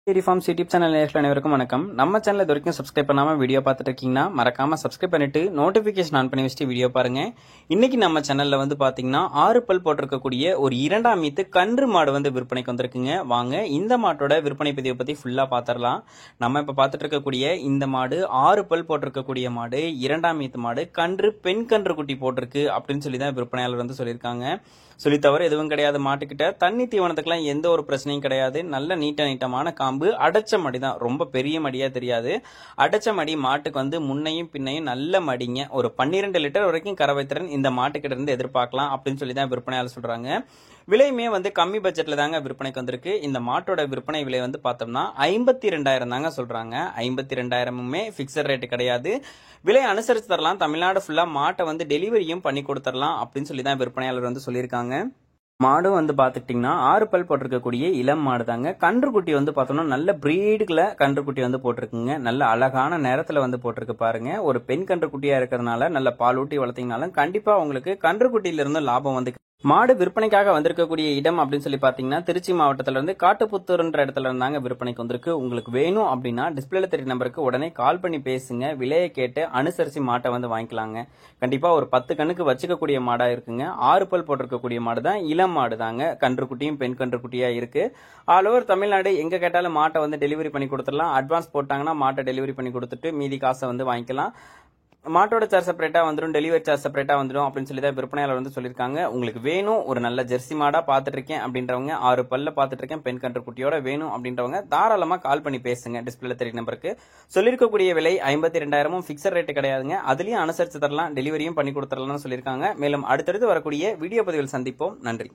Dairy forms YouTube channel நேயர்கள் அனைவருக்கும் வணக்கம். நம்ம சேனல் இது வரைக்கும் சப்ஸ்கிரைப் பண்ணாம வீடியோ பார்த்துட்டு இருக்கீங்கன்னா மறக்காம சப்ஸ்கிரைப் பண்ணிட்டு நோட்டிபிகேஷன் ஆன் பண்ணி வச்சுட்டு வீடியோ பாருங்க. இன்னைக்கு நம்ம சேனல்ல பாத்தீங்கன்னா 6 பல் போட்டிருக்கக்கூடிய ஒரு இரண்டாம் ஈத்து கன்று மாடு விற்பனைக்கு வந்திருக்குங்க. வாங்க இந்த மாட்டோட விற்பனை பதிவை பத்தி ஃபுல்லா பாத்திரலாம். நம்ம இப்ப பார்த்துட்டு இருக்கக்கூடிய இந்த மாடு 6 பல் போட்டிருக்கக்கூடிய மாடு, இரண்டாம் ஈத்து மாடு, கன்று பெண் கன்று குட்டி போட்டிருக்கு அப்படின்னு சொல்லி தான் விற்பனையாளர் சொல்லியிருக்காங்க. சொல்லி தவிர எதுவும் கிடையாது. மாட்டுக்கிட்ட தண்ணி தீவனத்துக்குலாம் எந்த ஒரு பிரச்சனையும் கிடையாது. நல்ல நீட்டமான காம்பு, அடைச்ச மடி தான், ரொம்ப பெரிய மடியா தெரியாது. அடைச்ச மடி மாட்டுக்கு முன்னையும் பின்னையும் நல்ல மடிங்க. ஒரு 12 லிட்டர் வரைக்கும் கறவை திறன் இந்த மாட்டுக்கிட்ட இருந்து எதிர்பார்க்கலாம் அப்படின்னு சொல்லி தான் விற்பனையாளர் சொல்றாங்க. விலையுமே கம்மி பட்ஜெட்ல தாங்க விற்பனைக்கு வந்திருக்கு. இந்த மாட்டோட விற்பனை விலை பார்த்தோம்னா 52,000 தாங்க சொல்றாங்க. 52,000மே பிக்சட் ரேட் கிடையாது. விலை அனுசரிச்சு தரலாம். தமிழ்நாடு ஃபுல்லா மாட்டை டெலிவரியும் பண்ணி கொடுத்துடலாம் அப்படின்னு சொல்லி தான் விற்பனையாளர் சொல்லியிருக்காங்க. மாடு பாத்துக்கிட்டீங்கன்னா 6 பல் போட்டிருக்கக்கூடிய இளம் மாடு தாங்க. கன்றுக்குட்டி பார்த்தோம்னா நல்ல பிரீடுல கன்றுக்குட்டி போட்டிருக்குங்க. நல்ல அழகான நேரத்துல போட்டிருக்கு பாருங்க. ஒரு பெண் கன்றுக்குட்டியா இருக்கிறதுனால நல்ல பால் ஊட்டி வளர்த்தீங்கனாலும் கண்டிப்பா உங்களுக்கு கன்றுக்குட்டியில இருந்து லாபம் மாடு விற்பனைக்காக வந்திருக்கக்கூடிய இடம் அப்படின்னு சொல்லி பாத்தீங்கன்னா திருச்சி மாவட்டத்துல இருந்து காட்டுப்புத்தூர்ன்ற இடத்துல இருந்தாங்க விற்பனைக்கு வந்திருக்கு. உங்களுக்கு வேணும் அப்படின்னா டிஸ்பிளேல தெரிய நம்பருக்கு உடனே கால் பண்ணி பேசுங்க. விலையை கேட்டு அனுசரிச்சு மாட்டை வாங்கிக்கலாங்க. கண்டிப்பா ஒரு 10 கண்ணுக்கு வச்சுக்கக்கூடிய மாடா இருக்குங்க. 6 பல் போட்டிருக்கக்கூடிய மாடு தான், இளம் மாடு தாங்க. கன்றுக்குட்டியும் பெண் கன்றுக்குட்டியா இருக்கு. ஆல் ஓவர் தமிழ்நாடு எங்க கேட்டாலும் மாட்டை டெலிவரி பண்ணி கொடுத்துடலாம். அட்வான்ஸ் போட்டாங்கன்னா மாட்டை டெலிவரி பண்ணி கொடுத்துட்டு மீதி காசை வாங்கிக்கலாம். மாட்டோட சார்ஜ் செப்பரேட்டா வந்துடும், டெலிவரி சார்ஜ் செப்பரேட்டா வந்துடும் அப்படின்னு சொல்லி தான் விற்பனையாளர் சொல்லியிருக்காங்க. உங்களுக்கு வேணும், ஒரு நல்ல ஜெர்சி மாடா பாத்துட்டு இருக்கேன் அப்படின்றவங்க, 6 பல்ல பாத்துட்டு இருக்கேன் பெண் கன்று குட்டியோட வேணும் அப்படின்றவங்க தாராளமா கால் பண்ணி பேசுங்க. டிஸ்பிளேல தெரிய நம்பருக்கு. சொல்லியிருக்கக்கூடிய விலை 52,000 பிக்சட் ரேட் கிடையாதுங்க. அதுலயும் அனுசரிச்சு தரலாம், டெலிவரியும் பண்ணி கொடுத்துடலாம்னு சொல்லியிருக்காங்க. மேலும் அடுத்தடுத்து வரக்கூடிய வீடியோ பதிவில் சந்திப்போம். நன்றி.